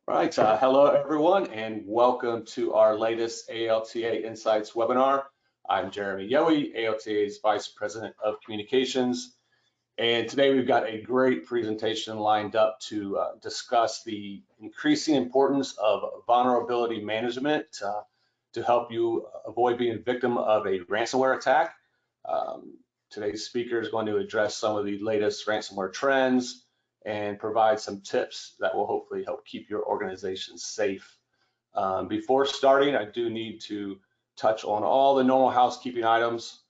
Right, hello everyone and welcome to our latest ALTA Insights webinar. I'm Jeremy Yohe, ALTA's Vice President of Communications, and today we've got a great presentation lined up to discuss the increasing importance of vulnerability management to help you avoid being a victim of a ransomware attack. Today's speaker is going to address some of the latest ransomware trends and provide some tips that will hopefully help keep your organization safe. Before starting, I do need to touch on all the normal housekeeping items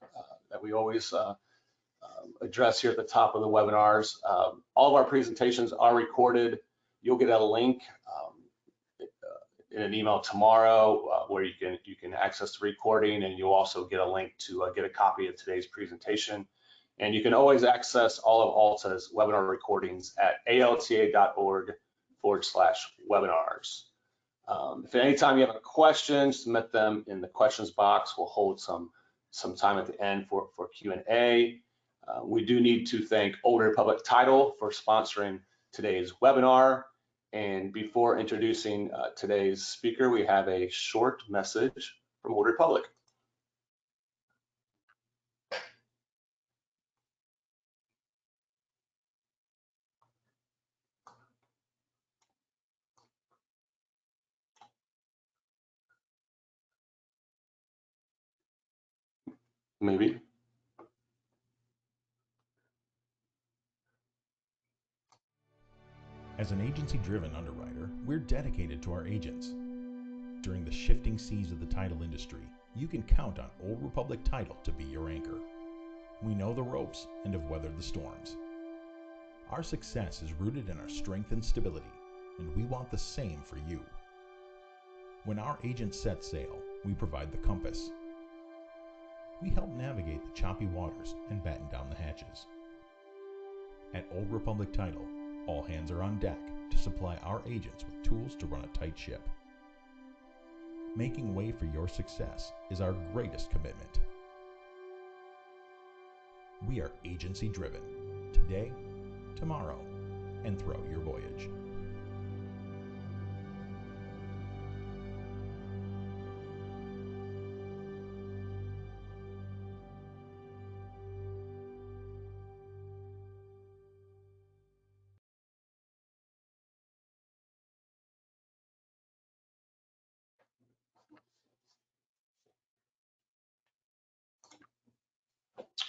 that we always address here at the top of the webinars. All of our presentations are recorded. You'll get a link in an email tomorrow where you can access the recording, and you'll also get a link to get a copy of today's presentation. And you can always access all of ALTA's webinar recordings at alta.org/webinars. If at any time you have a question, submit them in the questions box. We'll hold some time at the end for Q&A. We do need to thank Old Republic Title for sponsoring today's webinar. And before introducing today's speaker, we have a short message from Old Republic. Maybe. As an agency-driven underwriter, we're dedicated to our agents. During the shifting seas of the title industry, you can count on Old Republic Title to be your anchor. We know the ropes and have weathered the storms. Our success is rooted in our strength and stability, and we want the same for you. When our agents set sail, we provide the compass. We help navigate the choppy waters and batten down the hatches. At Old Republic Title, all hands are on deck to supply our agents with tools to run a tight ship. Making way for your success is our greatest commitment. We are agency driven, today, tomorrow, and throughout your voyage.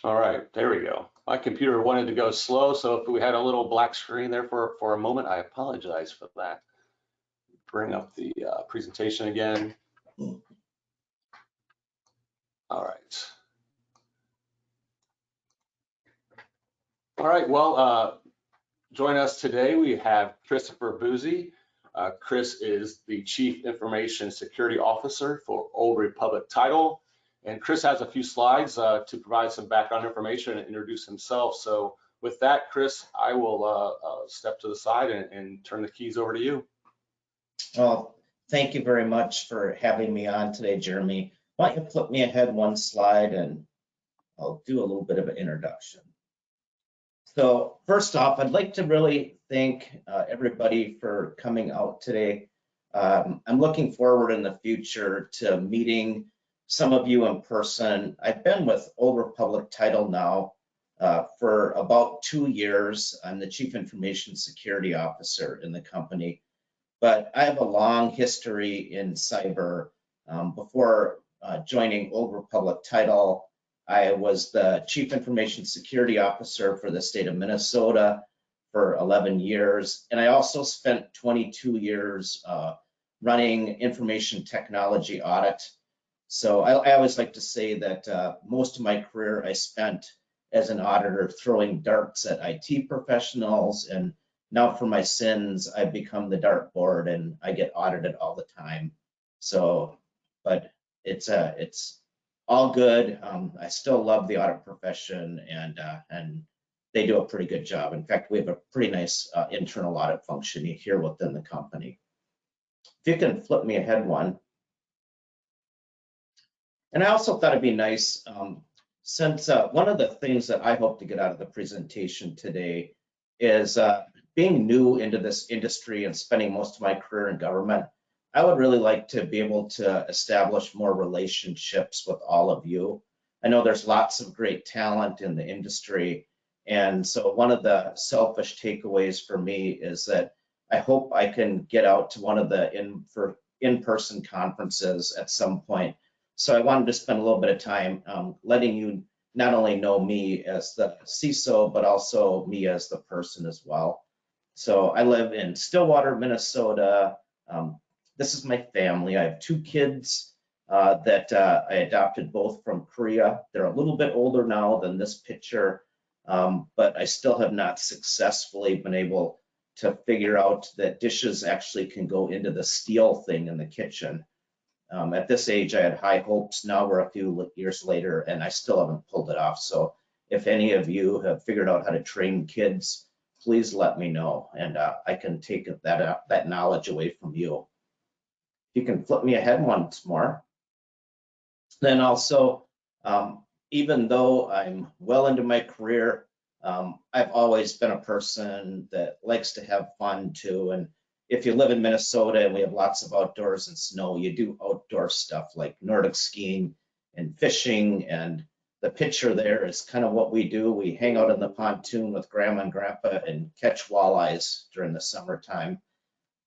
All right, there we go. My computer wanted to go slow, so if we had a little black screen there for a moment, I apologize for that. Bring up the presentation again. All right. All right, well, join us today. We have Christopher Boozy. Chris is the Chief Information Security Officer for Old Republic Title. And Chris has a few slides to provide some background information and introduce himself. So with that, Chris, I will step to the side and turn the keys over to you. Well, thank you very much for having me on today, Jeremy. Why don't you flip me ahead one slide and I'll do a little bit of an introduction. So first off, I'd like to really thank everybody for coming out today. I'm looking forward in the future to meeting some of you in person. I've been with Old Republic Title now for about 2 years. I'm the Chief Information Security Officer in the company, but I have a long history in cyber. Before joining Old Republic Title, I was the Chief Information Security Officer for the state of Minnesota for 11 years, and I also spent 22 years running information technology audit. So I always like to say that most of my career I spent as an auditor throwing darts at IT professionals, and now for my sins, I've become the dartboard and I get audited all the time. So, but it's all good. I still love the audit profession, and they do a pretty good job. In fact, we have a pretty nice internal audit function here within the company. If you can flip me ahead one. And I also thought it'd be nice, since one of the things that I hope to get out of the presentation today is being new into this industry and spending most of my career in government, I would really like to be able to establish more relationships with all of you. I know there's lots of great talent in the industry. And so one of the selfish takeaways for me is that I hope I can get out to one of the in-person conferences at some point. So I wanted to spend a little bit of time letting you not only know me as the CISO, but also me as the person as well. So I live in Stillwater, Minnesota. This is my family. I have 2 kids that I adopted both from Korea. They're a little bit older now than this picture, but I still have not successfully been able to figure out that dishes actually can go into the steel thing in the kitchen. At this age, I had high hopes. Now we're a few years later, and I still haven't pulled it off. So if any of you have figured out how to train kids, please let me know, and I can take that knowledge away from you. You can flip me ahead once more. Then also, even though I'm well into my career, I've always been a person that likes to have fun too. And if you live in Minnesota and we have lots of outdoors and snow, you do outdoor stuff like Nordic skiing and fishing. And the picture there is kind of what we do. We hang out in the pontoon with Grandma and Grandpa and catch walleyes during the summertime.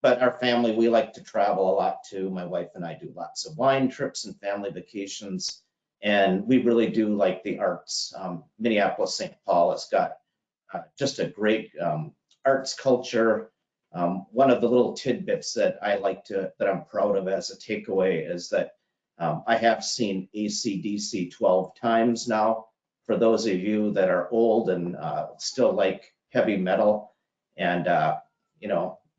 But our family, we like to travel a lot too. My wife and I do lots of wine trips and family vacations. And we really do like the arts. Minneapolis, St. Paul has got just a great arts culture. One of the little tidbits that that I'm proud of as a takeaway is that I have seen AC/DC 12 times now. For those of you that are old and still like heavy metal, and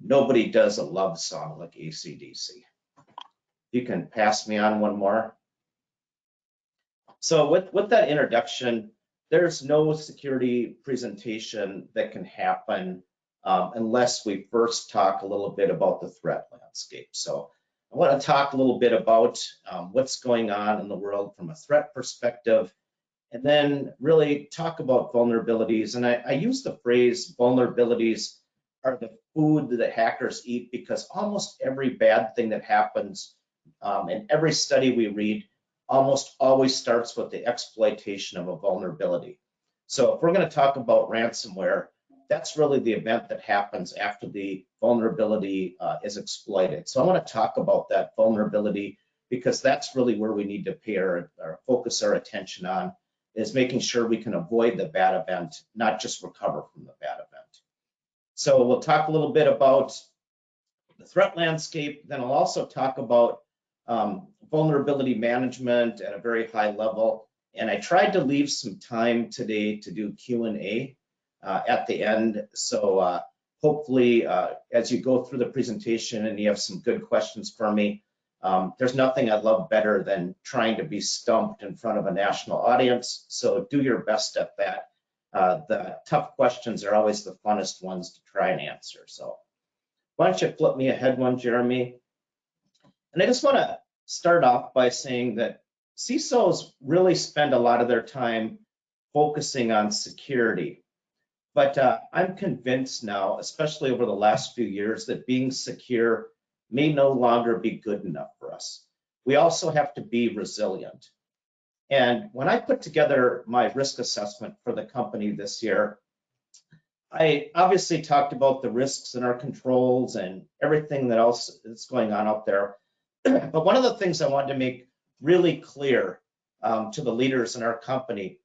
nobody does a love song like AC/DC. You can pass me on one more. So with that introduction, there's no security presentation that can happen unless we first talk a little bit about the threat landscape. So I want to talk a little bit about what's going on in the world from a threat perspective, and then really talk about vulnerabilities. And I use the phrase vulnerabilities are the food that hackers eat, because almost every bad thing that happens in every study we read almost always starts with the exploitation of a vulnerability. So if we're going to talk about ransomware, that's really the event that happens after the vulnerability is exploited. So I want to talk about that vulnerability, because that's really where we need to pay focus our attention on, is making sure we can avoid the bad event, not just recover from the bad event. So we'll talk a little bit about the threat landscape. Then I'll also talk about vulnerability management at a very high level. And I tried to leave some time today to do Q&A at the end. So hopefully, as you go through the presentation and you have some good questions for me, there's nothing I love better than trying to be stumped in front of a national audience. So do your best at that. The tough questions are always the funnest ones to try and answer. So why don't you flip me ahead one, Jeremy? And I just want to start off by saying that CISOs really spend a lot of their time focusing on security. But I'm convinced now, especially over the last few years, that being secure may no longer be good enough for us. We also have to be resilient. And when I put together my risk assessment for the company this year, I obviously talked about the risks and our controls and everything that else is going on out there. But one of the things I wanted to make really clear to the leaders in our company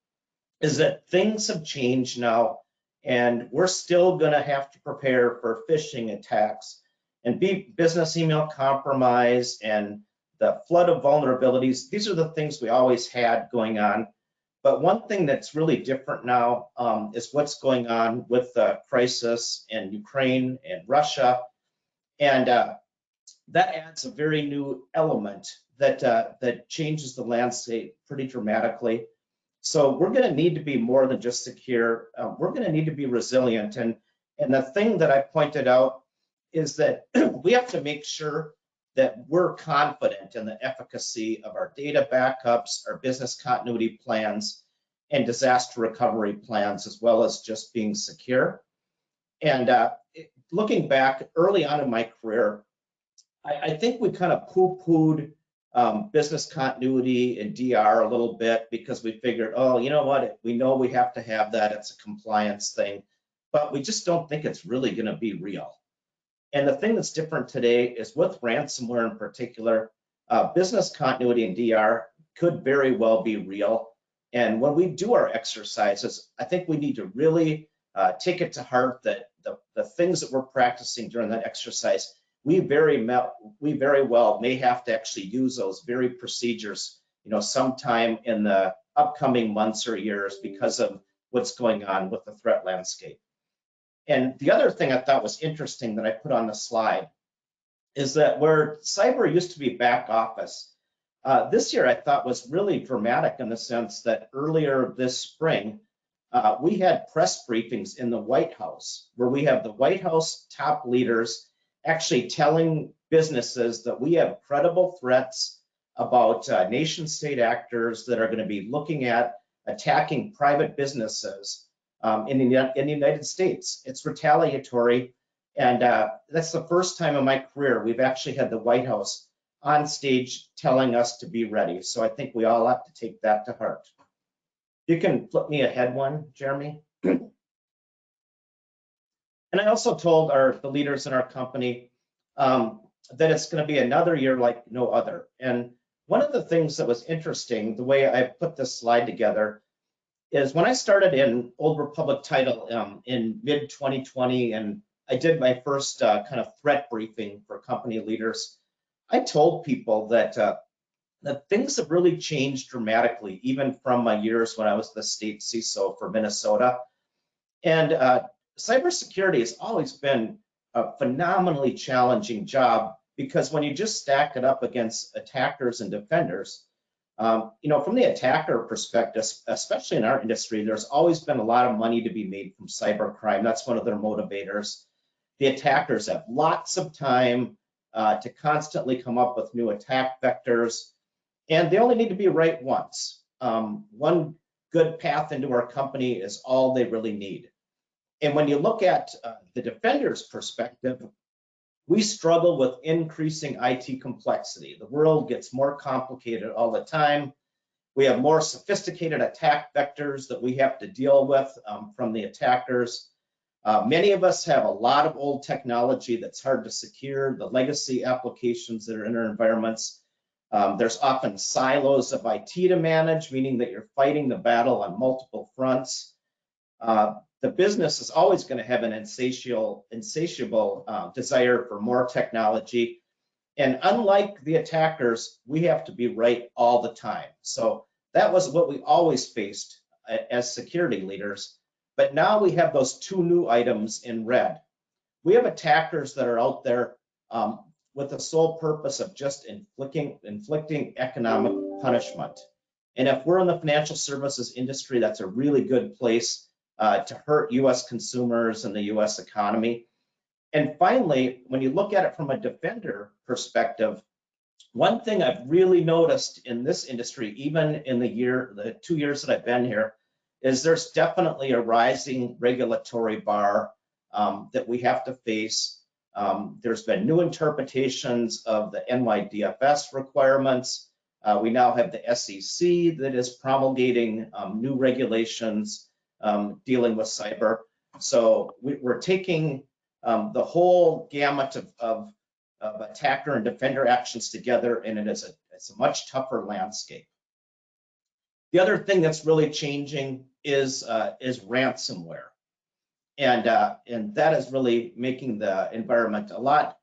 is that things have changed now, and we're still going to have to prepare for phishing attacks and business email compromise and the flood of vulnerabilities. These are the things we always had going on. But one thing that's really different now is what's going on with the crisis in Ukraine and Russia. And that adds a very new element that changes the landscape pretty dramatically. So we're going to need to be more than just secure. We're going to need to be resilient. And the thing that I pointed out is that we have to make sure that we're confident in the efficacy of our data backups, our business continuity plans, and disaster recovery plans, as well as just being secure. And looking back early on in my career, I think we kind of poo-pooed business continuity and DR a little bit because we figured, oh, you know what, we know we have to have that, it's a compliance thing, but we just don't think it's really going to be real. And the thing that's different today is with ransomware in particular, business continuity and DR could very well be real. And when we do our exercises, I think we need to really take it to heart that the things that we're practicing during that exercise, we very well may have to actually use those very procedures, sometime in the upcoming months or years because of what's going on with the threat landscape. And the other thing I thought was interesting that I put on the slide is that where cyber used to be back office, this year I thought was really dramatic in the sense that earlier this spring, we had press briefings in the White House where we have the White House top leaders actually telling businesses that we have credible threats about nation state actors that are going to be looking at attacking private businesses in the United States. It's retaliatory. And that's the first time in my career we've actually had the White House on stage telling us to be ready. So I think we all have to take that to heart. You can flip me ahead one, Jeremy. And I also told the leaders in our company that it's going to be another year like no other. And one of the things that was interesting, the way I put this slide together, is when I started in Old Republic Title in mid-2020, and I did my first kind of threat briefing for company leaders, I told people that things have really changed dramatically, even from my years when I was the state CISO for Minnesota. And cybersecurity has always been a phenomenally challenging job because when you just stack it up against attackers and defenders, from the attacker perspective, especially in our industry, there's always been a lot of money to be made from cybercrime. That's one of their motivators. The attackers have lots of time to constantly come up with new attack vectors, and they only need to be right once. One good path into our company is all they really need. And when you look at the defender's perspective, we struggle with increasing IT complexity. The world gets more complicated all the time. We have more sophisticated attack vectors that we have to deal with from the attackers. Many of us have a lot of old technology that's hard to secure, the legacy applications that are in our environments. There's often silos of IT to manage, meaning that you're fighting the battle on multiple fronts. The business is always going to have an insatiable desire for more technology. And unlike the attackers, we have to be right all the time. So that was what we always faced as security leaders. But now we have those two new items in red. We have attackers that are out there with the sole purpose of just inflicting economic punishment. And if we're in the financial services industry, that's a really good place to hurt US consumers and the US economy. And finally, when you look at it from a defender perspective, one thing I've really noticed in this industry, even in the 2 years that I've been here, is there's definitely a rising regulatory bar that we have to face. There's been new interpretations of the NYDFS requirements. We now have the SEC that is promulgating new regulations dealing with cyber. So we're taking the whole gamut of attacker and defender actions together, and it's a much tougher landscape. The other thing that's really changing is ransomware, and that is really making the environment a lot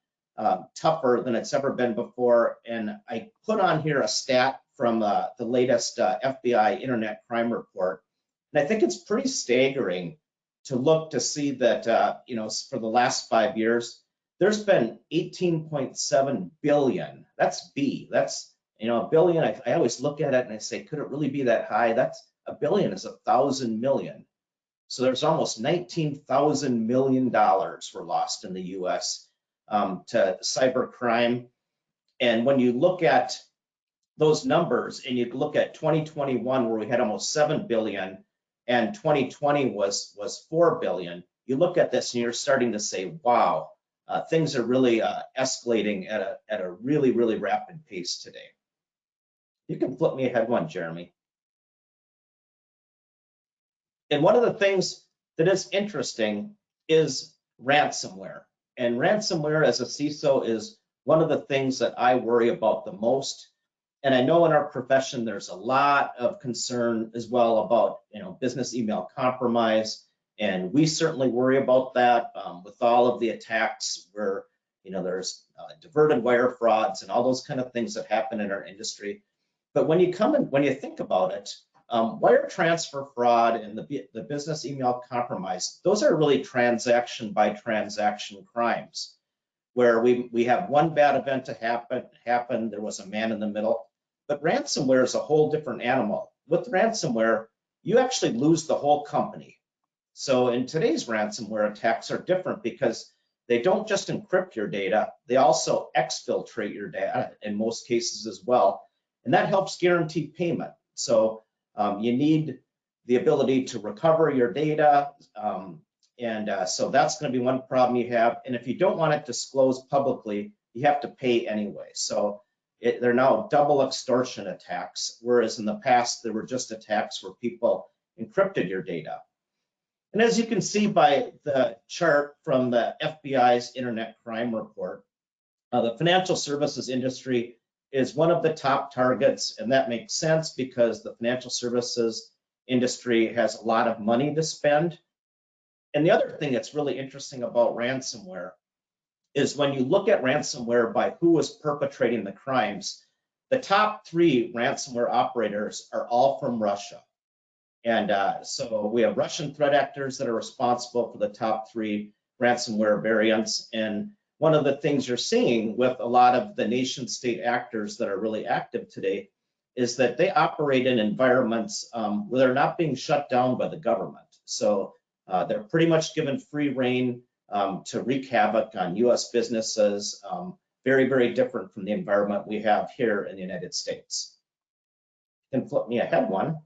tougher than it's ever been before. And I put on here a stat from the latest FBI Internet Crime Report. And I think it's pretty staggering to look to see that, for the last 5 years, there's been 18.7 billion. That's B. That's, a billion. I always look at it and I say, could it really be that high? That's a billion is 1,000 million. So there's almost $19,000 million were lost in the US to cybercrime. And when you look at those numbers and you look at 2021, where we had almost 7 billion, and 2020 was 4 billion, you look at this and you're starting to say, wow, things are really escalating at a really, really rapid pace today. You can flip me ahead one, Jeremy. And one of the things that is interesting is ransomware. And ransomware as a CISO is one of the things that I worry about the most. And I know in our profession, there's a lot of concern as well about, business email compromise. And we certainly worry about that with all of the attacks where, there's diverted wire frauds and all those kind of things that happen in our industry. But when you think about it, wire transfer fraud and the business email compromise, those are really transaction by transaction crimes, where we have one bad event to happen, there was a man in the middle. But ransomware is a whole different animal. With ransomware, you actually lose the whole company. So in today's ransomware attacks are different because they don't just encrypt your data, they also exfiltrate your data in most cases as well. And that helps guarantee payment. So you need the ability to recover your data. So that's going to be one problem you have. And if you don't want it disclosed publicly, you have to pay anyway. So they're now double extortion attacks, whereas in the past, there were just attacks where people encrypted your data. And as you can see by the chart from the FBI's Internet Crime Report, the financial services industry is one of the top targets, and that makes sense because the financial services industry has a lot of money to spend. And the other thing that's really interesting about ransomware is when you look at ransomware by who is perpetrating the crimes, the top 3 ransomware operators are all from Russia. And so we have Russian threat actors that are responsible for the top 3 ransomware variants. And one of the things you're seeing with a lot of the nation state actors that are really active today is that they operate in environments where they're not being shut down by the government. So they're pretty much given free rein to wreak havoc on US businesses, very, very different from the environment we have here in the United States. You can flip me ahead one.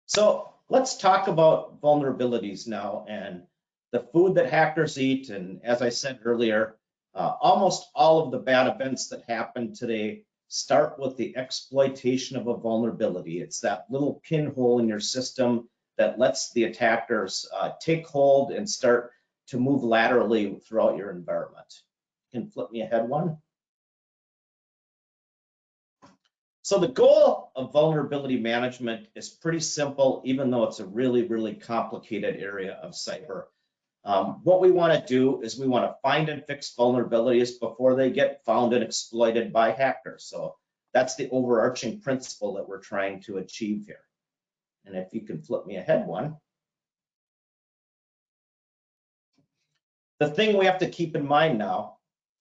So let's talk about vulnerabilities now and the food that hackers eat. And as I said earlier, almost all of the bad events that happen today start with the exploitation of a vulnerability. It's that little pinhole in your system that lets the attackers take hold and start to move laterally throughout your environment. You can flip me ahead one. So the goal of vulnerability management is pretty simple, even though it's a really, really complicated area of cyber. What we want to do is we want to find and fix vulnerabilities before they get found and exploited by hackers. So that's the overarching principle that we're trying to achieve here. And if you can flip me ahead one. The thing we have to keep in mind now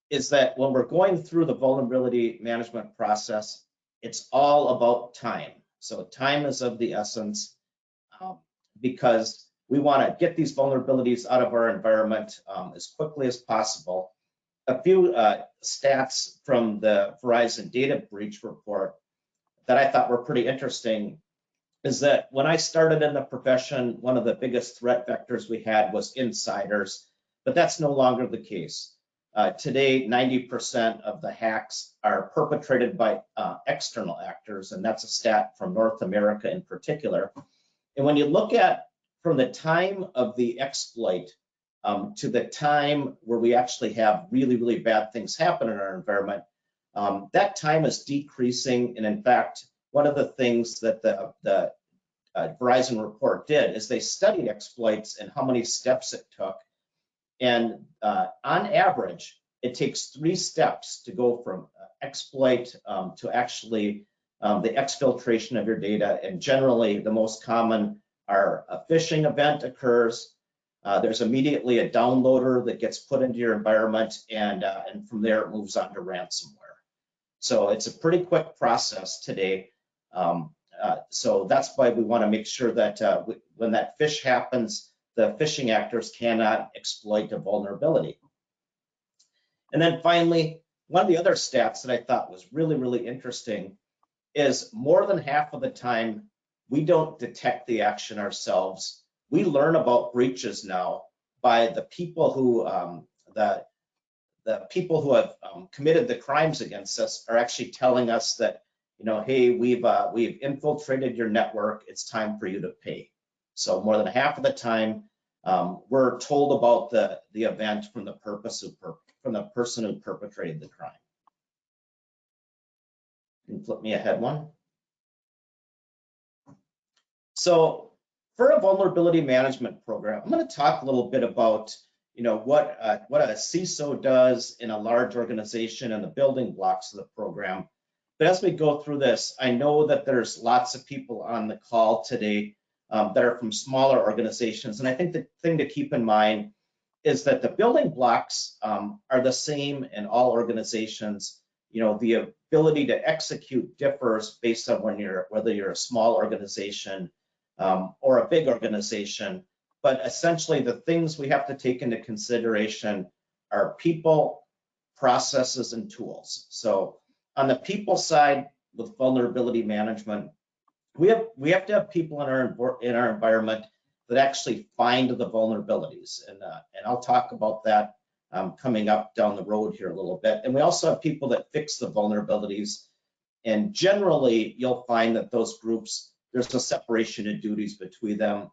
is that when we're going through the vulnerability management process, it's all about time. So time is of the essence because we want to get these vulnerabilities out of our environment as quickly as possible. A few stats from the Verizon data breach report that I thought were pretty interesting is that when I started in the profession, one of the biggest threat vectors we had was insiders, but that's no longer the case. Today, 90% of the hacks are perpetrated by external actors, and that's a stat from North America in particular. And when you look at from the time of the exploit to the time where we actually have really, really bad things happen in our environment, that time is decreasing. And in fact, one of the things that the Verizon report did is they studied exploits and how many steps it took. And on average, it takes 3 steps to go from exploit to actually the exfiltration of your data. And generally, the most common are a phishing event occurs. There's immediately a downloader that gets put into your environment, and from there it moves on to ransomware. So it's a pretty quick process today. So that's why we want to make sure that when that phish happens, the phishing actors cannot exploit a vulnerability. And then finally, one of the other stats that I thought was really, really interesting is more than half of the time we don't detect the action ourselves. We learn about breaches now by the people who the people who have committed the crimes against us are actually telling us that, hey, we've infiltrated your network. It's time for you to pay. So more than half of the time, we're told about the event from the person who perpetrated the crime. Can you flip me ahead one? So for a vulnerability management program, I'm going to talk a little bit about what a CISO does in a large organization and the building blocks of the program. But as we go through this, I know that there's lots of people on the call today that are from smaller organizations. And I think the thing to keep in mind is that the building blocks are the same in all organizations. The ability to execute differs based on whether you're a small organization or a big organization. But essentially, the things we have to take into consideration are people, processes, and tools. So on the people side, with vulnerability management, we have to have people in our environment that actually find the vulnerabilities, and I'll talk about that coming up down the road here a little bit. And we also have people that fix the vulnerabilities, and generally, you'll find that those groups, there's a separation of duties between them.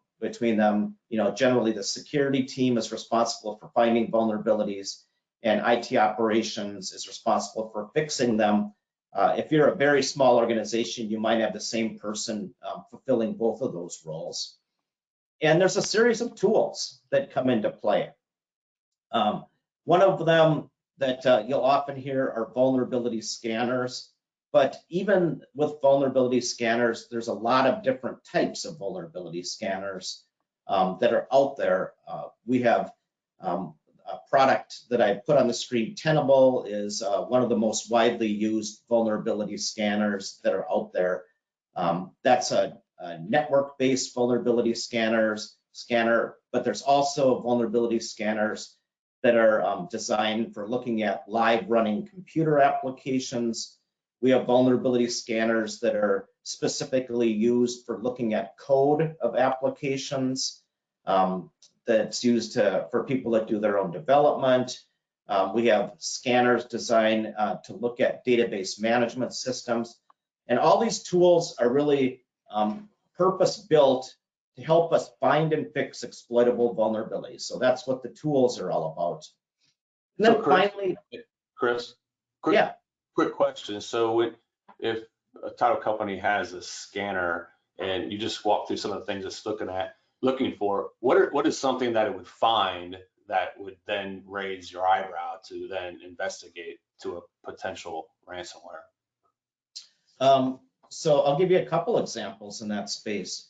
Generally the security team is responsible for finding vulnerabilities, and IT operations is responsible for fixing them. If you're a very small organization, you might have the same person fulfilling both of those roles. And there's a series of tools that come into play. One of them that you'll often hear are vulnerability scanners. But even with vulnerability scanners, there's a lot of different types of vulnerability scanners that are out there. We have a product that I put on the screen. Tenable is one of the most widely used vulnerability scanners that are out there. That's a network-based vulnerability scanner, but there's also vulnerability scanners that are designed for looking at live running computer applications. We have vulnerability scanners that are specifically used for looking at code of applications. That's used for people that do their own development. We have scanners designed to look at database management systems. And all these tools are really purpose-built to help us find and fix exploitable vulnerabilities. So that's what the tools are all about. And then finally, Chris, quick question. So if a title company has a scanner and you just walk through some of the things it's looking for, what is something that it would find that would then raise your eyebrow to then investigate to a potential ransomware? So I'll give you a couple examples in that space.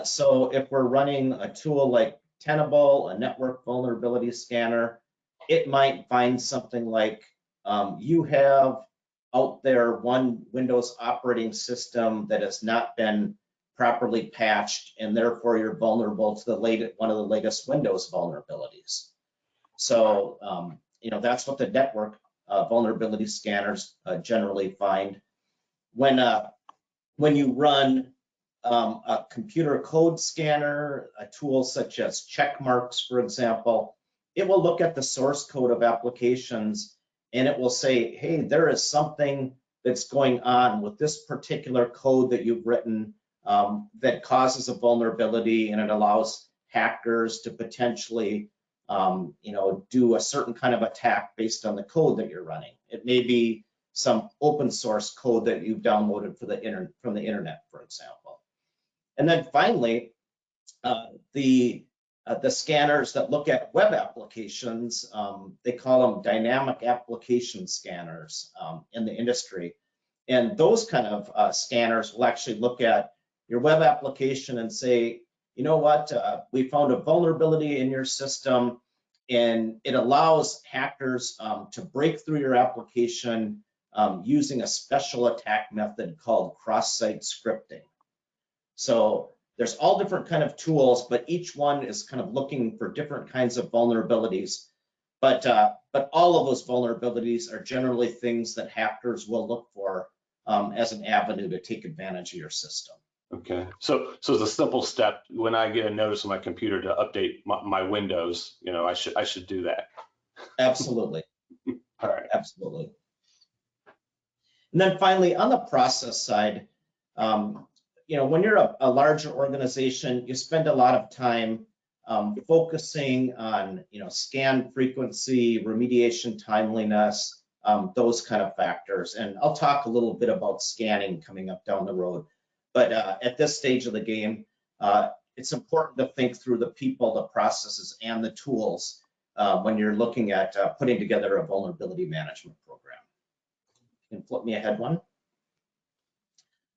So if we're running a tool like Tenable, a network vulnerability scanner, it might find something like you have out there one Windows operating system that has not been properly patched, and therefore you're vulnerable to one of the latest Windows vulnerabilities. So that's what the network vulnerability scanners generally find. When you run a computer code scanner, a tool such as Checkmarks, for example, it will look at the source code of applications and it will say, hey, there is something that's going on with this particular code that you've written that causes a vulnerability, and it allows hackers to potentially do a certain kind of attack based on the code that you're running. It may be some open source code that you've downloaded from the internet, for example. And then finally, the scanners that look at web applications, they call them dynamic application scanners in the industry. And those kind of scanners will actually look at your web application and say, you know what, we found a vulnerability in your system, and it allows hackers to break through your application using a special attack method called cross-site scripting. So there's all different kind of tools, but each one is kind of looking for different kinds of vulnerabilities. But all of those vulnerabilities are generally things that hackers will look for as an avenue to take advantage of your system. Okay. So the simple step when I get a notice on my computer to update my Windows, I should do that. Absolutely. All right. Absolutely. And then finally, on the process side, when you're a larger organization, you spend a lot of time focusing on, scan frequency, remediation timeliness, those kind of factors. And I'll talk a little bit about scanning coming up down the road. But at this stage of the game, it's important to think through the people, the processes, and the tools when you're looking at putting together a vulnerability management program. You can flip me ahead one.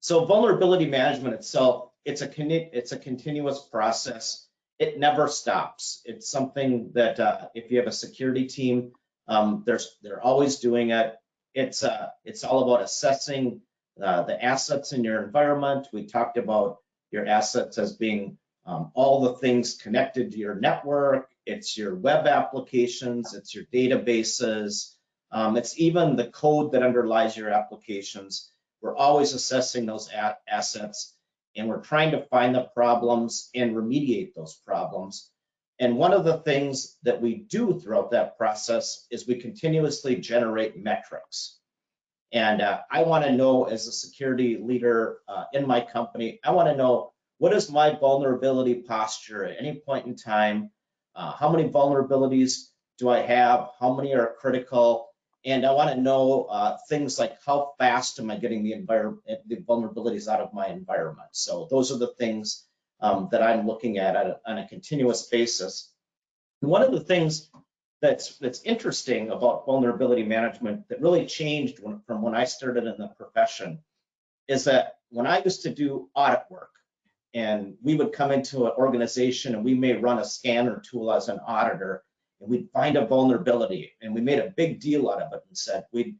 So vulnerability management itself, it's a continuous process. It never stops. It's something that if you have a security team, they're always doing it. It's all about assessing the assets in your environment. We talked about your assets as being all the things connected to your network. It's your web applications. It's your databases. It's even the code that underlies your applications. We're always assessing those assets, and we're trying to find the problems and remediate those problems. And one of the things that we do throughout that process is we continuously generate metrics. And I want to know, as a security leader in my company, I want to know, what is my vulnerability posture at any point in time? How many vulnerabilities do I have? How many are critical? And I want to know things like, how fast am I getting the vulnerabilities out of my environment? So those are the things that I'm looking at on a continuous basis. And one of the things that's interesting about vulnerability management that really changed from when I started in the profession is that when I used to do audit work, and we would come into an organization and we may run a scanner tool as an auditor, and we'd find a vulnerability, and we made a big deal out of it and said we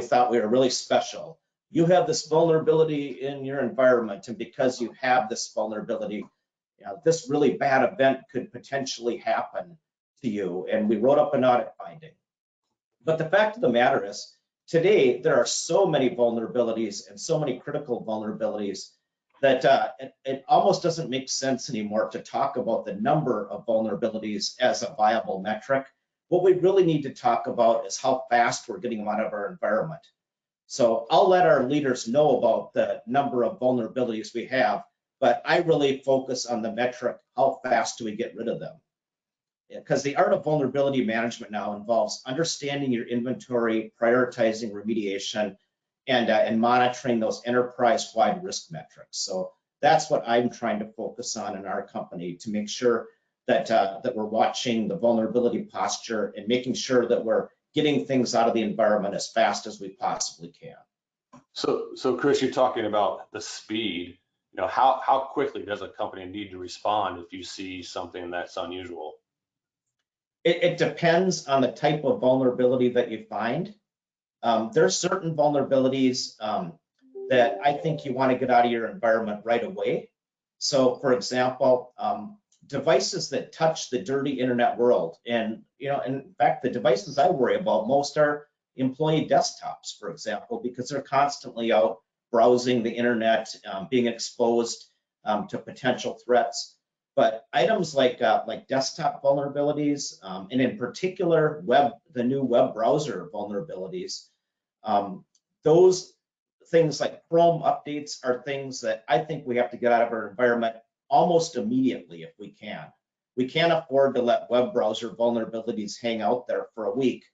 thought we were really special. You have this vulnerability in your environment, and because you have this vulnerability, this really bad event could potentially happen to you. And we wrote up an audit finding. But the fact of the matter is, today there are so many vulnerabilities and so many critical vulnerabilities that it almost doesn't make sense anymore to talk about the number of vulnerabilities as a viable metric. What we really need to talk about is how fast we're getting them out of our environment. So I'll let our leaders know about the number of vulnerabilities we have, but I really focus on the metric, how fast do we get rid of them? Because the art of vulnerability management now involves understanding your inventory, prioritizing remediation, and monitoring those enterprise-wide risk metrics. So that's what I'm trying to focus on in our company, to make sure that that we're watching the vulnerability posture and making sure that we're getting things out of the environment as fast as we possibly can. So Chris, you're talking about the speed. How quickly does a company need to respond if you see something that's unusual? It depends on the type of vulnerability that you find. There are certain vulnerabilities that I think you want to get out of your environment right away. So, for example, devices that touch the dirty internet world, and in fact, the devices I worry about most are employee desktops, for example, because they're constantly out browsing the internet, being exposed to potential threats. But items like desktop vulnerabilities, and in particular the new web browser vulnerabilities, those things like Chrome updates are things that I think we have to get out of our environment almost immediately if we can. We can't afford to let web browser vulnerabilities hang out there for a week,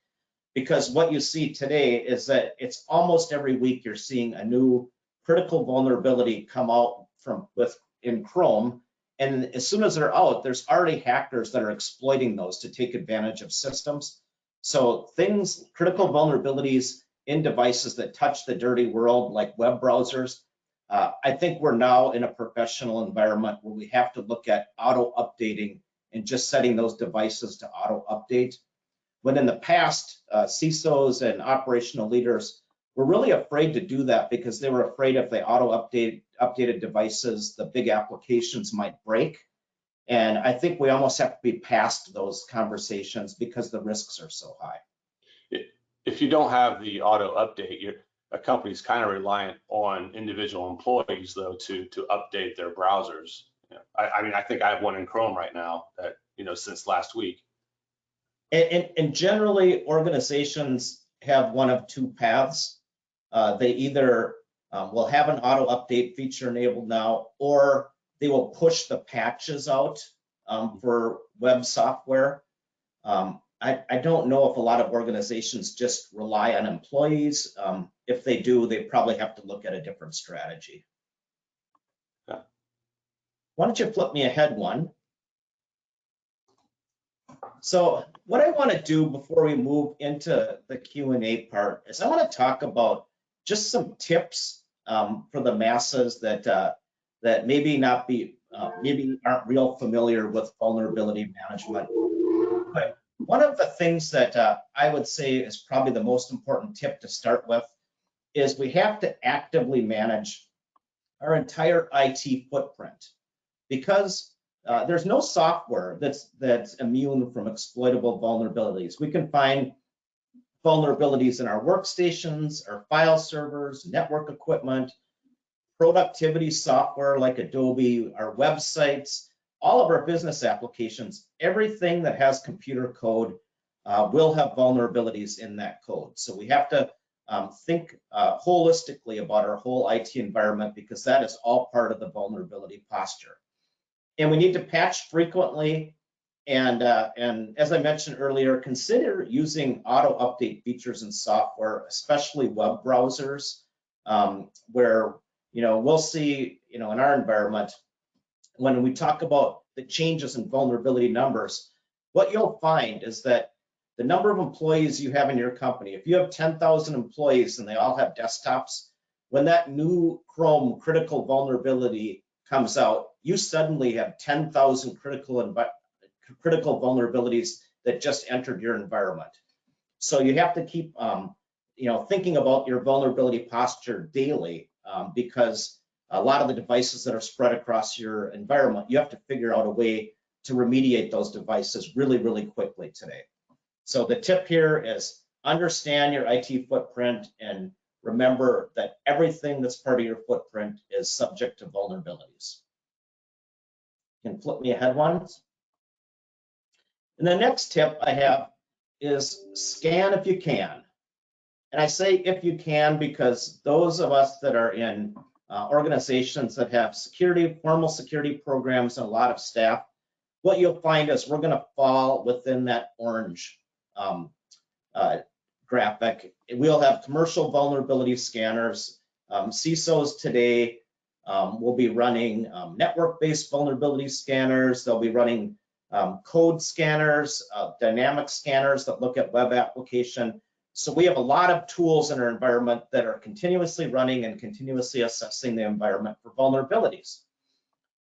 because what you see today is that it's almost every week you're seeing a new critical vulnerability come out in Chrome. And as soon as they're out, there's already hackers that are exploiting those to take advantage of systems. So critical vulnerabilities in devices that touch the dirty world, like web browsers, I think we're now in a professional environment where we have to look at auto updating and just setting those devices to auto update. When in the past, CISOs and operational leaders were really afraid to do that, because they were afraid if they auto updated devices, the big applications might break. And I think we almost have to be past those conversations because the risks are so high. If you don't have the auto update, a company's kind of reliant on individual employees though to update their browsers. I mean, I think I have one in Chrome right now that, since last week. And generally, organizations have one of two paths. They either will have an auto update feature enabled now, or they will push the patches out for web software. I don't know if a lot of organizations just rely on employees. If they do, they probably have to look at a different strategy. Yeah. Why don't you flip me ahead one? So what I want to do before we move into the Q&A part is I want to talk about just some tips for the masses that maybe maybe aren't real familiar with vulnerability management. But one of the things that I would say is probably the most important tip to start with is we have to actively manage our entire IT footprint, because there's no software that's immune from exploitable vulnerabilities. We can find vulnerabilities in our workstations, our file servers, network equipment, productivity software like Adobe, our websites, all of our business applications. Everything that has computer code will have vulnerabilities in that code. So we have to think holistically about our whole IT environment, because that is all part of the vulnerability posture. And we need to patch frequently. And as I mentioned earlier, consider using auto update features in software, especially web browsers, where we'll see in our environment, when we talk about the changes in vulnerability numbers, what you'll find is that the number of employees you have in your company, if you have 10,000 employees and they all have desktops, when that new Chrome critical vulnerability comes out, you suddenly have 10,000 critical vulnerabilities that just entered your environment. So you have to keep thinking about your vulnerability posture daily, because a lot of the devices that are spread across your environment, you have to figure out a way to remediate those devices really, really quickly today. So the tip here is understand your IT footprint and remember that everything that's part of your footprint is subject to vulnerabilities. You can flip me ahead once. And the next tip I have is scan if you can. And I say if you can because those of us that are in organizations that have formal security programs and a lot of staff, what you'll find is we're going to fall within that orange graphic. We'll have commercial vulnerability scanners. CISOs today will be running network-based vulnerability scanners. They'll be running code scanners, dynamic scanners that look at web application. So we have a lot of tools in our environment that are continuously running and continuously assessing the environment for vulnerabilities.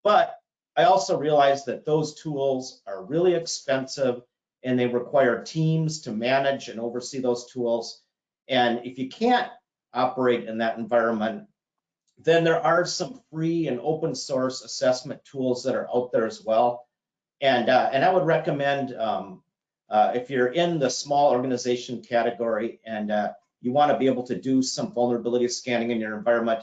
But I also realize that those tools are really expensive and they require teams to manage and oversee those tools. And if you can't operate in that environment, then there are some free and open source assessment tools that are out there as well. And I would recommend if you're in the small organization category and you want to be able to do some vulnerability scanning in your environment,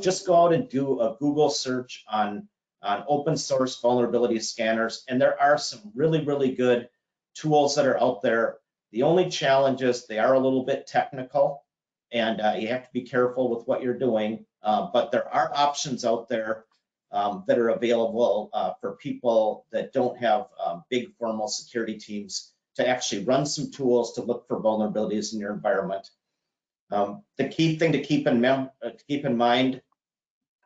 just go out and do a Google search on open source vulnerability scanners. And there are some really, really good tools that are out there. The only challenge is they are a little bit technical and you have to be careful with what you're doing. But there are options out there that are available for people that don't have big formal security teams to actually run some tools to look for vulnerabilities in your environment. The key thing to keep in mind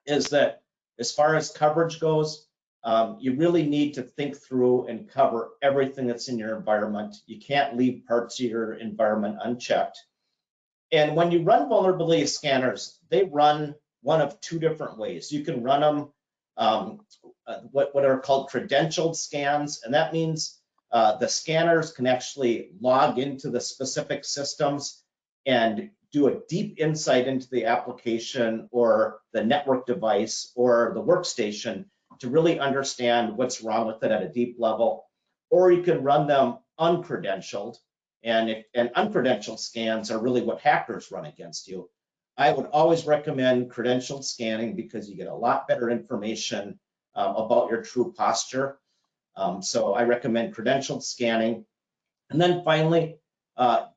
is that as far as coverage goes, you really need to think through and cover everything that's in your environment. You can't leave parts of your environment unchecked. And when you run vulnerability scanners, they run one of two different ways. You can run them what are called credentialed scans, and that means the scanners can actually log into the specific systems and do a deep insight into the application or the network device or the workstation to really understand what's wrong with it at a deep level. Or you can run them uncredentialed, and uncredentialed scans are really what hackers run against you. I would always recommend credentialed scanning because you get a lot better information about your true posture. So I recommend credentialed scanning. And then finally,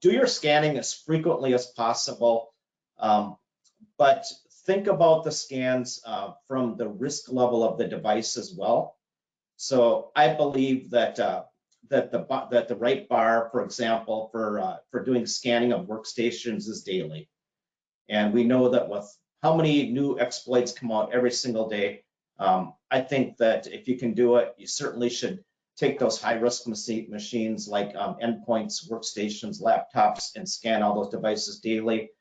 do your scanning as frequently as possible, but think about the scans from the risk level of the device as well. So I believe that that the right bar, for example, for doing scanning of workstations is daily. And we know that with how many new exploits come out every single day, I think that if you can do it, you certainly should take those high-risk machines like endpoints, workstations, laptops, and scan all those devices daily.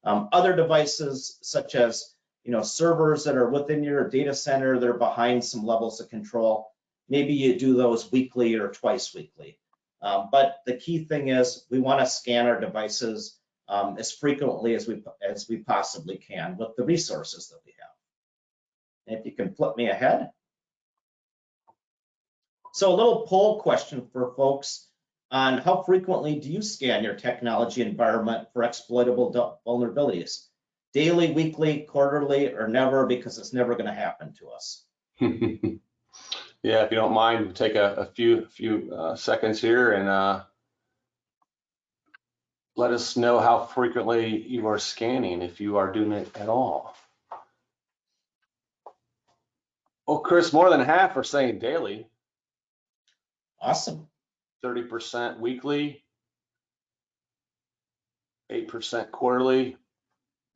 Other devices, such as servers that are within your data center, that are behind some levels of control, maybe you do those weekly or twice weekly. But the key thing is we want to scan our devices as frequently as we possibly can with the resources that we have. And if you can flip me ahead. So a little poll question for folks on how frequently do you scan your technology environment for exploitable vulnerabilities? Daily, weekly, quarterly, or never, because it's never going to happen to us. Yeah, if you don't mind, we'll take a few seconds here and let us know how frequently you are scanning, if you are doing it at all. Well, Chris, more than half are saying daily. Awesome. 30% weekly, 8% quarterly,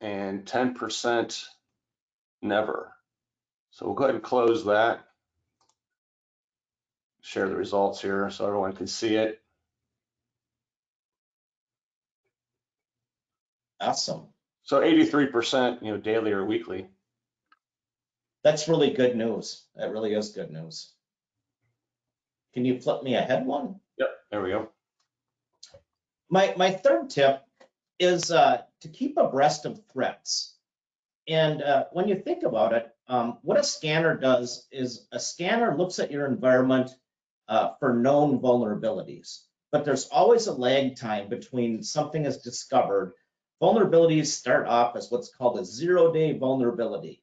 and 10% never. So we'll go ahead and close that. Share the results here so everyone can see it. Awesome. So 83%, daily or weekly. That's really good news. That really is good news. Can you flip me ahead one? Yep, there we go. My third tip is to keep abreast of threats. And when you think about it, what a scanner does is a scanner looks at your environment for known vulnerabilities. But there's always a lag time between something is discovered. Vulnerabilities start off as what's called a 0-day vulnerability.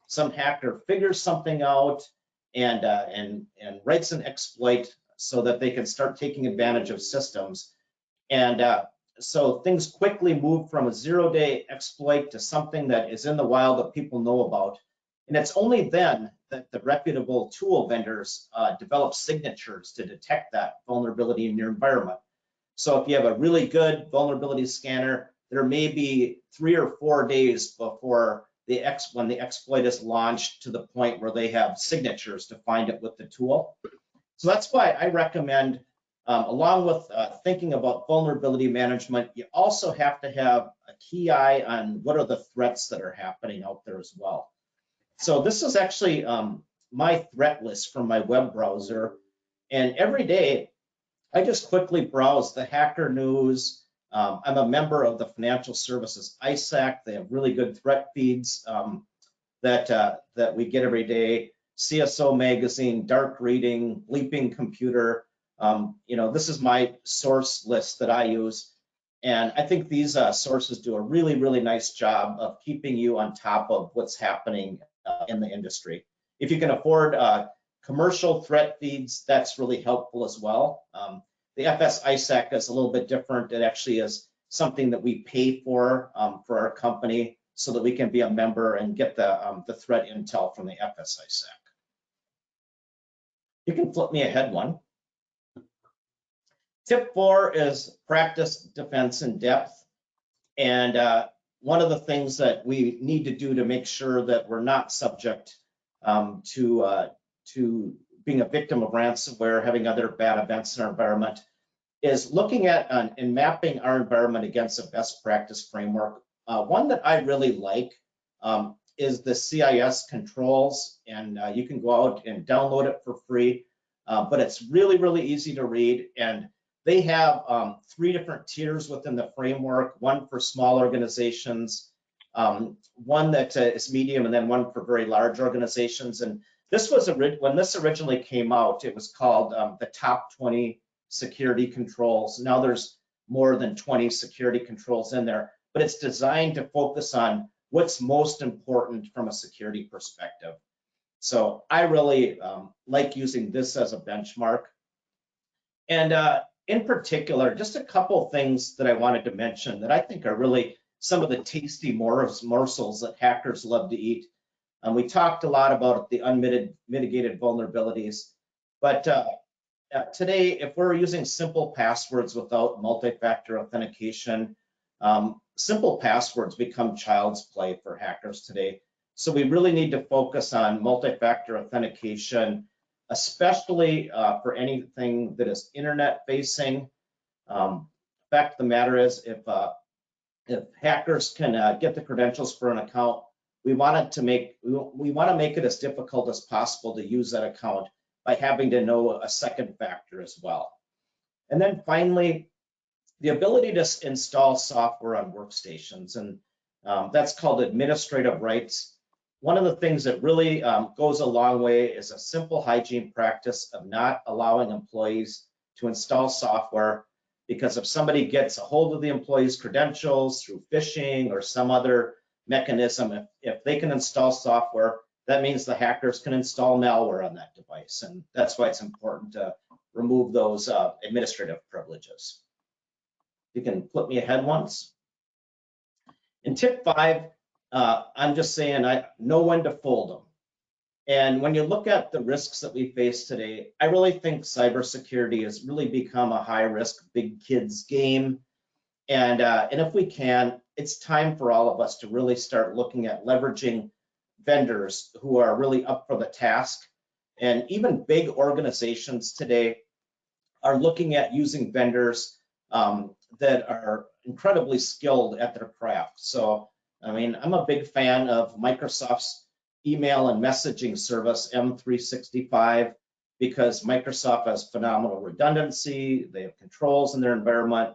Some hacker figures something out and writes an exploit so that they can start taking advantage of systems. And so things quickly move from a 0-day exploit to something that is in the wild that people know about. And it's only then that the reputable tool vendors develop signatures to detect that vulnerability in your environment. So if you have a really good vulnerability scanner, there may be 3 or 4 days before when the exploit is launched to the point where they have signatures to find it with the tool. So that's why I recommend, along with thinking about vulnerability management, you also have to have a key eye on what are the threats that are happening out there as well. So this is actually my threat list from my web browser. And every day, I just quickly browse the hacker news. I'm a member of the Financial Services ISAC. They have really good threat feeds that we get every day. CSO Magazine, Dark Reading, Bleeping Computer. This is my source list that I use. And I think these sources do a really, really nice job of keeping you on top of what's happening in the industry. If you can afford commercial threat feeds, that's really helpful as well. The FS ISAC is a little bit different. It actually is something that we pay for our company so that we can be a member and get the threat intel from the FS ISAC. You can flip me ahead one. Tip 4 is practice defense in depth. And one of the things that we need to do to make sure that we're not subject to being a victim of ransomware, having other bad events in our environment, is looking at and mapping our environment against a best practice framework. One that I really like is the CIS controls, and you can go out and download it for free, but it's really, really easy to read. And they have 3 different tiers within the framework, one for small organizations, one that is medium, and then one for very large organizations. And this was when this originally came out, it was called the top 20 security controls. Now there's more than 20 security controls in there. but it's designed to focus on what's most important from a security perspective. So I really like using this as a benchmark. And in particular, just a couple things that I wanted to mention that I think are really some of the tasty morsels that hackers love to eat. We talked a lot about the unmitigated vulnerabilities, but today, if we're using simple passwords without multi-factor authentication, simple passwords become child's play for hackers today. So we really need to focus on multi-factor authentication, especially for anything that is internet facing. Fact of the matter is, if hackers can get the credentials for an account, we want to make it as difficult as possible to use that account by having to know a second factor as well. And then finally, the ability to install software on workstations, and that's called administrative rights. One of the things that really goes a long way is a simple hygiene practice of not allowing employees to install software, because if somebody gets a hold of the employee's credentials through phishing or some other mechanism, if they can install software, that means the hackers can install malware on that device. And that's why it's important to remove those administrative privileges. You can flip me ahead once. In tip 5, I'm just saying I know when to fold them. And when you look at the risks that we face today, I really think cybersecurity has really become a high-risk, big kids game. And if we can, it's time for all of us to really start looking at leveraging vendors who are really up for the task. And even big organizations today are looking at using vendors that are incredibly skilled at their craft. So, I mean, I'm a big fan of Microsoft's email and messaging service, M365, because Microsoft has phenomenal redundancy, they have controls in their environment,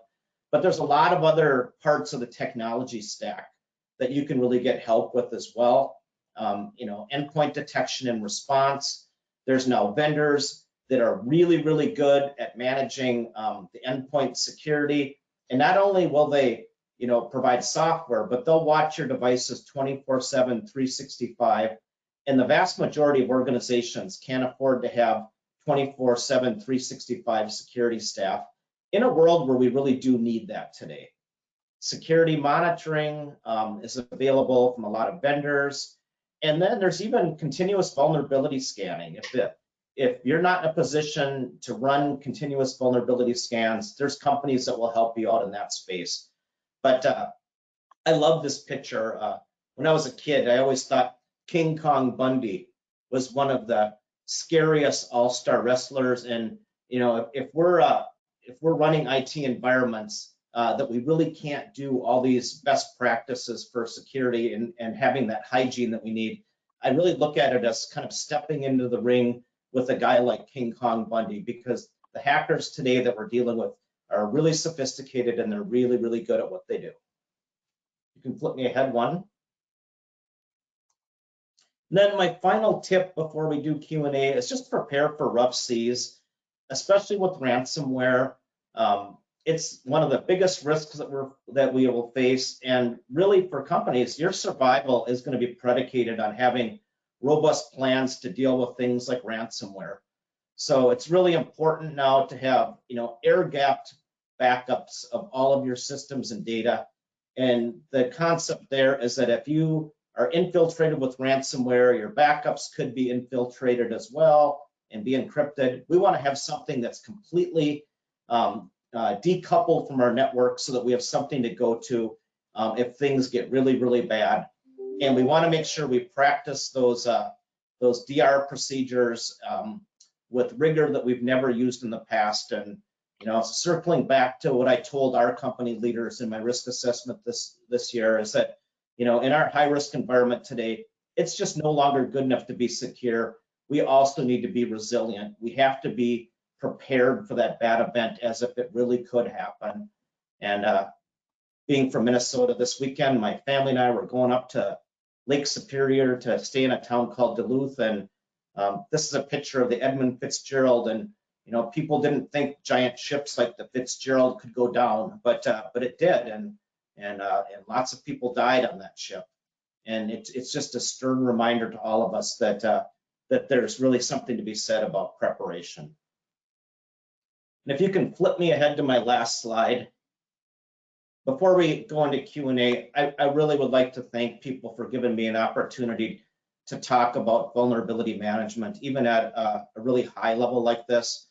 but there's a lot of other parts of the technology stack that you can really get help with as well. Endpoint detection and response. There's now vendors that are really, really good at managing the endpoint security. And not only will they, provide software, but they'll watch your devices 24/7, 365. And the vast majority of organizations can't afford to have 24/7, 365 security staff in a world where we really do need that today. Security monitoring is available from a lot of vendors. And then there's even continuous vulnerability scanning. If you're not in a position to run continuous vulnerability scans, there's companies that will help you out in that space. But I love this picture. When I was a kid, I always thought King Kong Bundy was one of the scariest all-star wrestlers. And if we're running IT environments that we really can't do all these best practices for security and having that hygiene that we need, I really look at it as kind of stepping into the ring with a guy like King Kong Bundy, because the hackers today that we're dealing with are really sophisticated and they're really, really good at what they do. You can flip me ahead one. And then my final tip before we do Q&A is just prepare for rough seas, especially with ransomware. It's one of the biggest risks that we will face, and really for companies, your survival is going to be predicated on having robust plans to deal with things like ransomware. So it's really important now to have air-gapped backups of all of your systems and data. And the concept there is that if you are infiltrated with ransomware, your backups could be infiltrated as well and be encrypted. We want to have something that's completely decoupled from our network so that we have something to go to if things get really, really bad. And we want to make sure we practice those DR procedures with rigor that we've never used in the past. And circling back to what I told our company leaders in my risk assessment this year is that in our high risk environment today, it's just no longer good enough to be secure. We also need to be resilient. We have to be prepared for that bad event as if it really could happen. And being from Minnesota this weekend, my family and I were going up to Lake Superior to stay in a town called Duluth. And this is a picture of the Edmund Fitzgerald. And people didn't think giant ships like the Fitzgerald could go down, but it did. And and lots of people died on that ship. And it's just a stern reminder to all of us that that there's really something to be said about preparation. And if you can flip me ahead to my last slide. Before we go into Q&A, I really would like to thank people for giving me an opportunity to talk about vulnerability management, even at a really high level like this.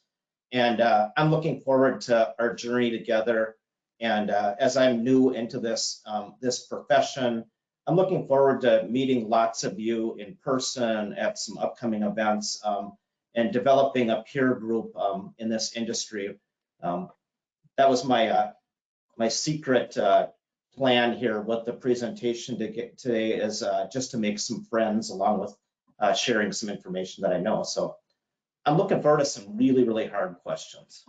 And I'm looking forward to our journey together. And as I'm new into this, this profession, I'm looking forward to meeting lots of you in person at some upcoming events and developing a peer group in this industry. That was my my secret plan here with the presentation to get today is just to make some friends along with sharing some information that I know. So I'm looking forward to some really, really hard questions.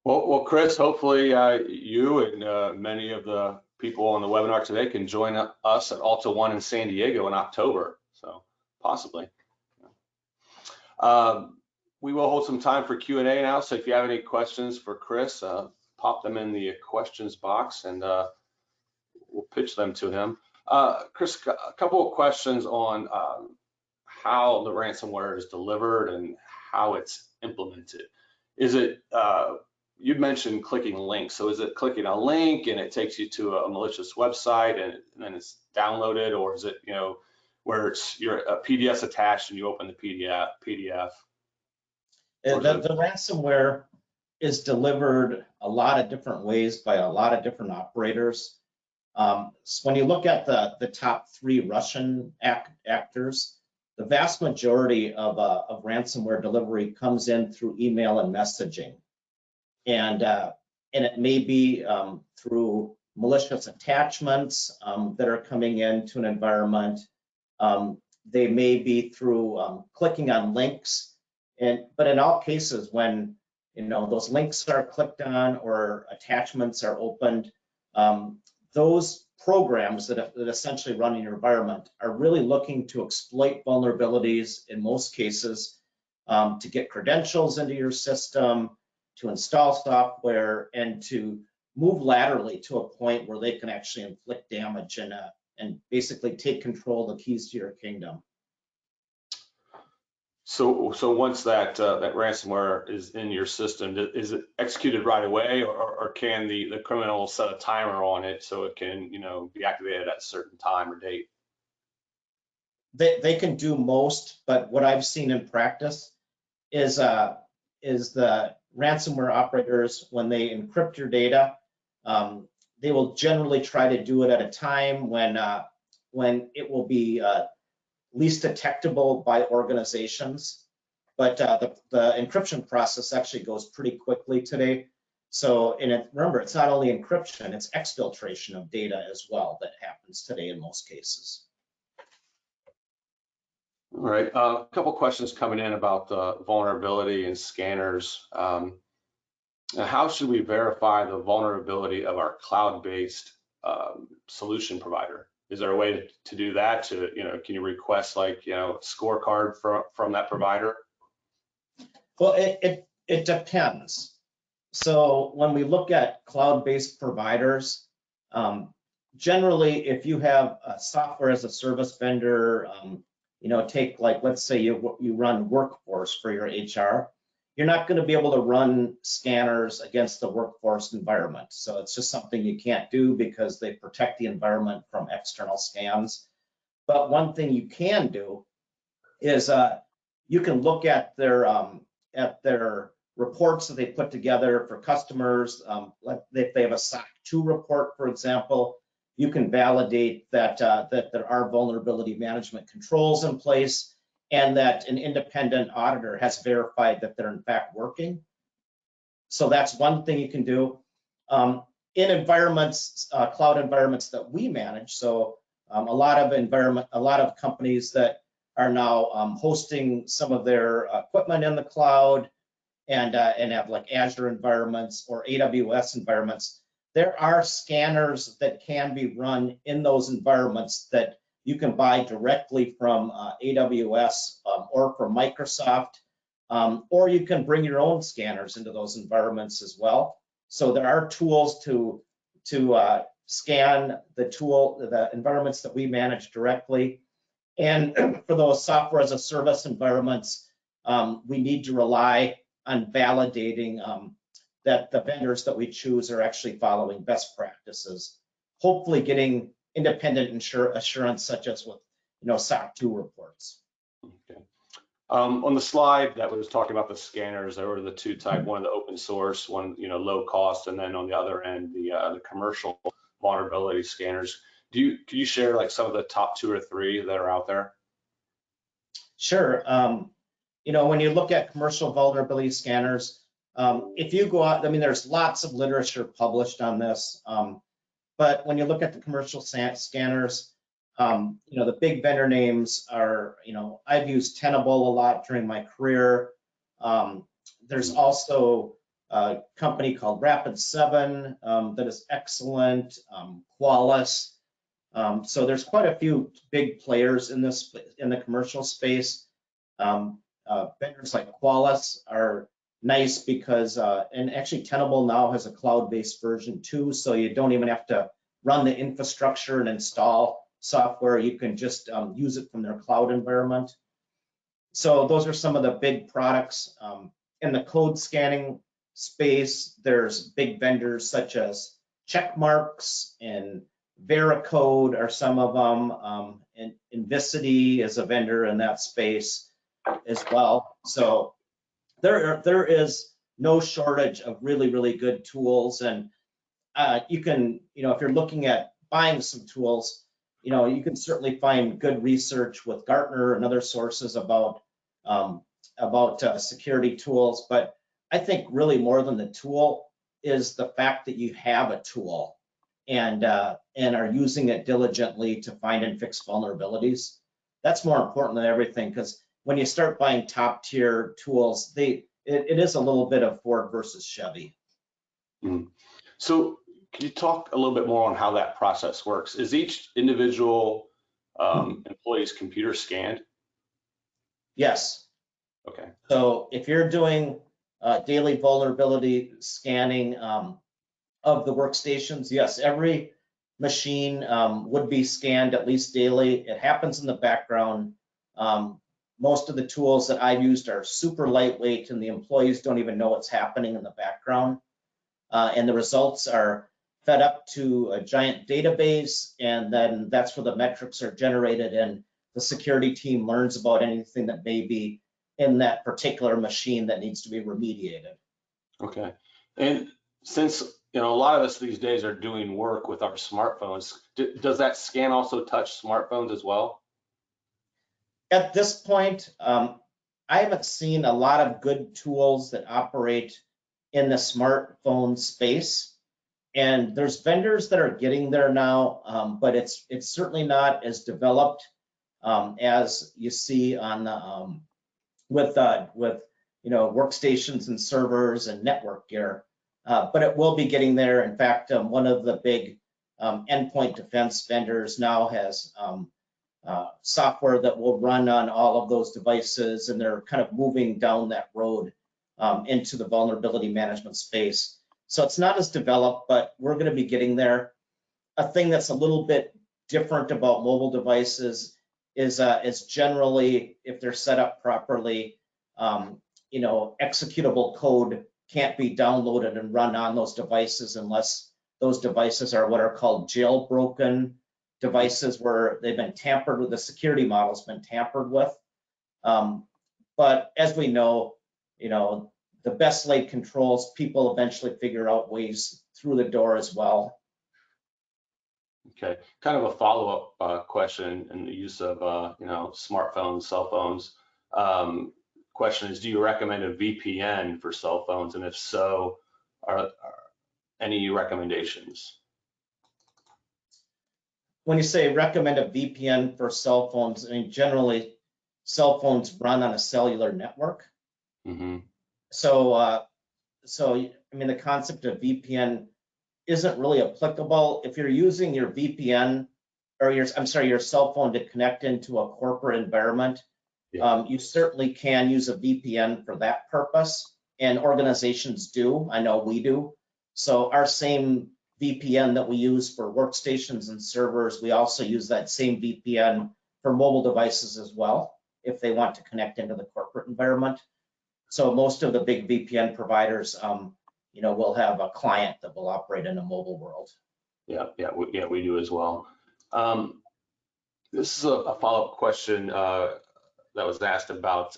Well, Chris, hopefully you and many of the people on the webinar today can join us at Alta One in San Diego in October. So possibly. We will hold some time for Q&A now. So if you have any questions for Chris, pop them in the questions box and we'll pitch them to him. Chris, a couple of questions on how the ransomware is delivered and how it's implemented. Is it, you mentioned clicking links. So is it clicking a link and it takes you to a malicious website and then it's downloaded, or is it, you know, where it's a PDF's attached and you open the PDF? The ransomware is delivered a lot of different ways by a lot of different operators. So when you look at the top 3 Russian actors, the vast majority of ransomware delivery comes in through email and messaging. And it may be through malicious attachments that are coming into an environment. They may be through clicking on links. But in all cases, when those links are clicked on or attachments are opened, those programs that essentially run in your environment are really looking to exploit vulnerabilities in most cases to get credentials into your system, to install software, and to move laterally to a point where they can actually inflict damage and basically take control of the keys to your kingdom. So once that ransomware is in your system, is it executed right away, or can the criminal set a timer on it so it can be activated at a certain time or date? They can do most, but what I've seen in practice is the ransomware operators, when they encrypt your data, they will generally try to do it at a time when it will be least detectable by organizations. But the encryption process actually goes pretty quickly today. So, remember, it's not only encryption, it's exfiltration of data as well that happens today in most cases. All right, a couple questions coming in about the vulnerability and scanners. How should we verify the vulnerability of our cloud-based solution provider? Is there a way to do that? Can you request a scorecard from that provider? Well, it depends. So when we look at cloud-based providers, generally, if you have a software as a service vendor, take let's say you run Workforce for your HR, you're not going to be able to run scanners against the Workforce environment. So it's just something you can't do because they protect the environment from external scans. But one thing you can do is you can look at their reports that they put together for customers. If they have a SOC 2 report, for example, you can validate that there are vulnerability management controls in place and that an independent auditor has verified that they're in fact working. So that's one thing you can do. In environments, cloud environments that we manage, so a lot of companies that are now hosting some of their equipment in the cloud and have like Azure environments or AWS environments, there are scanners that can be run in those environments that you can buy directly from AWS or from Microsoft, or you can bring your own scanners into those environments as well. So there are tools to scan the environments that we manage directly. And for those software as a service environments, we need to rely on validating that the vendors that we choose are actually following best practices, hopefully getting independent assurance such as with SOC 2 reports. Okay. On the slide that was talking about the scanners, there were the two type, one the open source, one low cost, and then on the other end the commercial vulnerability scanners. Can you share like some of the top 2 or 3 that are out there? Sure. When you look at commercial vulnerability scanners, if you go out, I mean, there's lots of literature published on this, but when you look at the commercial scanners, the big vendor names are, I've used Tenable a lot during my career. There's also a company called Rapid7 that is excellent, Qualys. So there's quite a few big players in the commercial space. Vendors like Qualys are nice because, and actually Tenable now has a cloud-based version too, so you don't even have to run the infrastructure and install software. You can just use it from their cloud environment. So those are some of the big products. In the code scanning space, there's big vendors such as Checkmarx and Veracode are some of them, and Invisity is a vendor in that space as well. So there is no shortage of really, really good tools, and you can, if you're looking at buying some tools, you can certainly find good research with Gartner and other sources about security tools. But I think really more than the tool is the fact that you have a tool and are using it diligently to find and fix vulnerabilities. That's more important than everything, because when you start buying top tier tools, it is a little bit of Ford versus Chevy. So can you talk a little bit more on how that process works? Is each individual employee's computer scanned? Yes. Okay. So if you're doing daily vulnerability scanning of the workstations, yes, every machine would be scanned at least daily. It happens in the background. Most of the tools that I've used are super lightweight, and the employees don't even know what's happening in the background. And the results are fed up to a giant database, and then that's where the metrics are generated, and the security team learns about anything that may be in that particular machine that needs to be remediated. Okay. And since a lot of us these days are doing work with our smartphones, does that scan also touch smartphones as well? At this point, I haven't seen a lot of good tools that operate in the smartphone space. And there's vendors that are getting there now, but it's certainly not as developed as you see on with workstations and servers and network gear. But it will be getting there. In fact, one of the big endpoint defense vendors now has software that will run on all of those devices, and they're kind of moving down that road into the vulnerability management space. So it's not as developed, but we're going to be getting there. A thing that's a little bit different about mobile devices is generally, if they're set up properly, executable code can't be downloaded and run on those devices unless those devices are what are called jailbroken devices, where they've been tampered with, the security model's been tampered with. But as we know, the best laid controls, people eventually figure out ways through the door as well. Okay, kind of a follow-up question in the use of smartphones, cell phones. Question is, do you recommend a VPN for cell phones, and if so, are any recommendations? When you say recommend a VPN for cell phones, I mean, generally cell phones run on a cellular network. Mm-hmm. So I mean, the concept of VPN isn't really applicable. If you're using your VPN or your cell phone to connect into a corporate environment, you certainly can use a VPN for that purpose, and organizations do. I know we do. So our same VPN that we use for workstations and servers. We also use that same VPN for mobile devices as well, if they want to connect into the corporate environment. So most of the big VPN providers, will have a client that will operate in a mobile world. We do as well. This is a follow-up question that was asked about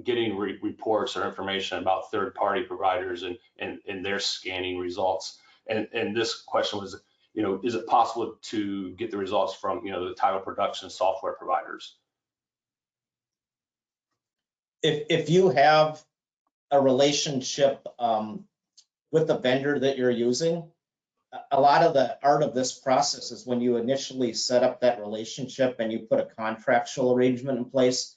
getting reports or information about third-party providers and their scanning results. And this question was, is it possible to get the results from, the title production software providers? If you have a relationship with the vendor that you're using, a lot of the art of this process is when you initially set up that relationship and you put a contractual arrangement in place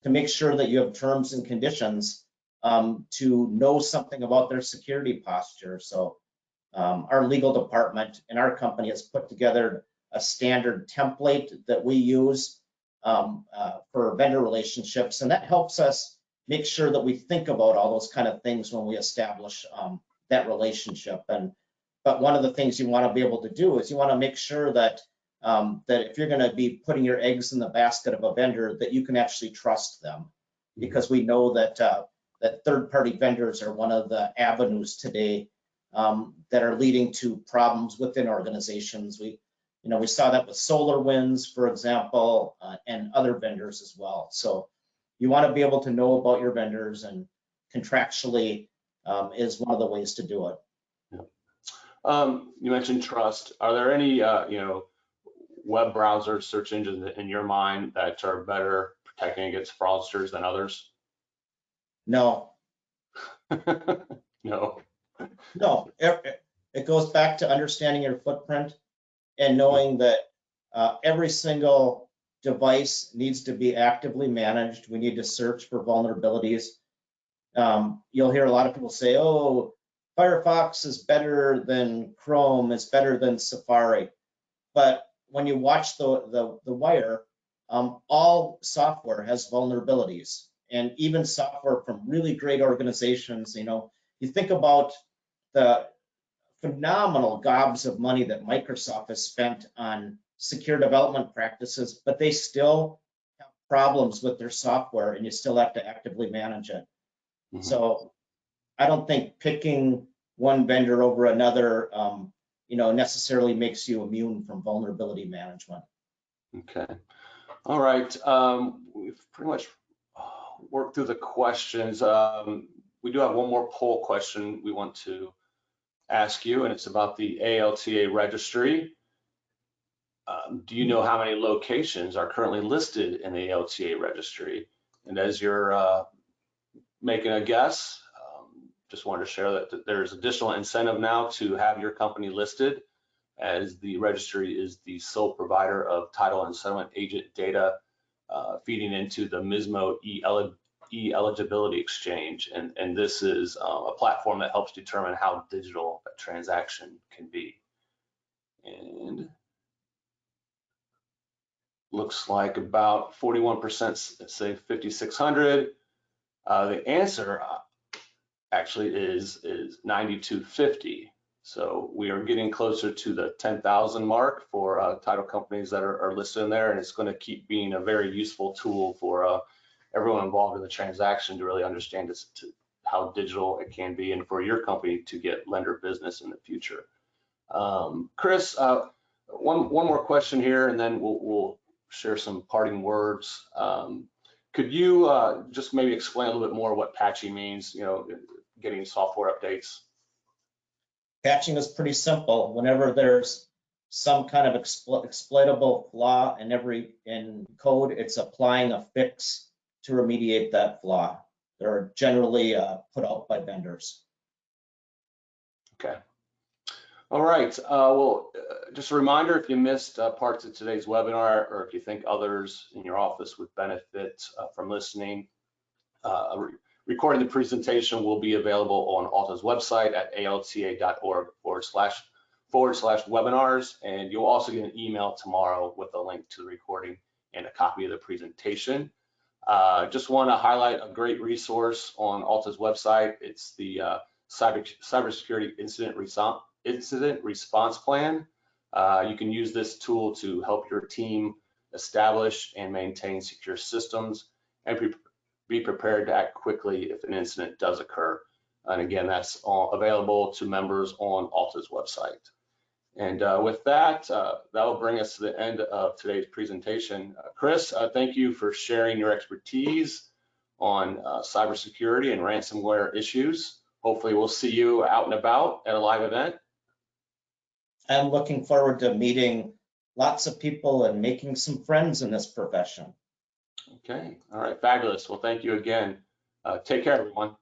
to make sure that you have terms and conditions to know something about their security posture. So our legal department in our company has put together a standard template that we use for vendor relationships, and that helps us make sure that we think about all those kind of things when we establish that relationship. But one of the things you want to be able to do is you want to make sure that that if you're going to be putting your eggs in the basket of a vendor, that you can actually trust them, because we know that that third-party vendors are one of the avenues today that are leading to problems within organizations. We saw that with SolarWinds, for example, and other vendors as well. So you want to be able to know about your vendors, and contractually is one of the ways to do it. You mentioned trust. Are there any, web browser search engines in your mind that are better protecting against fraudsters than others? No. No. No. It goes back to understanding your footprint and knowing that every single device needs to be actively managed. We need to search for vulnerabilities. You'll hear a lot of people say, oh, Firefox is better than Chrome, it's better than Safari. But when you watch the wire, all software has vulnerabilities, and even software from really great organizations. You think about the phenomenal gobs of money that Microsoft has spent on secure development practices, but they still have problems with their software, and you still have to actively manage it. Mm-hmm. So I don't think picking one vendor over another, necessarily makes you immune from vulnerability management. Okay. All right. We've pretty much worked through the questions. We do have one more poll question we want to ask you, and it's about the ALTA registry. Do you know how many locations are currently listed in the ALTA registry? And as you're making a guess, just wanted to share that there's additional incentive now to have your company listed, as the registry is the sole provider of title and settlement agent data feeding into the MISMO e-eligibility exchange. And this is a platform that helps determine how digital a transaction can be. And looks like about 41% say 5,600. The answer actually is 9,250. So we are getting closer to the 10,000 mark for title companies that are listed in there, and it's going to keep being a very useful tool for everyone involved in the transaction to really understand how digital it can be, and for your company to get lender business in the future. Chris, one more question here, and then we'll share some parting words. Could you just maybe explain a little bit more what patching means, getting software updates? Patching is pretty simple. Whenever there's some kind of exploitable flaw in code, it's applying a fix to remediate that flaw. They're generally put out by vendors. Okay. All right. Well, just a reminder, if you missed parts of today's webinar, or if you think others in your office would benefit from listening, recording the presentation will be available on ALTA's website at alta.org/webinars, and you'll also get an email tomorrow with a link to the recording and a copy of the presentation. Just want to highlight a great resource on ALTA's website. It's the cybersecurity incident incident response plan. You can use this tool to help your team establish and maintain secure systems and be prepared to act quickly if an incident does occur. And again, that's all available to members on Alta's website. And with that, that will bring us to the end of today's presentation. Chris, thank you for sharing your expertise on cybersecurity and ransomware issues. Hopefully we'll see you out and about at a live event. I'm looking forward to meeting lots of people and making some friends in this profession. Okay, all right, fabulous. Well, thank you again. Take care, everyone.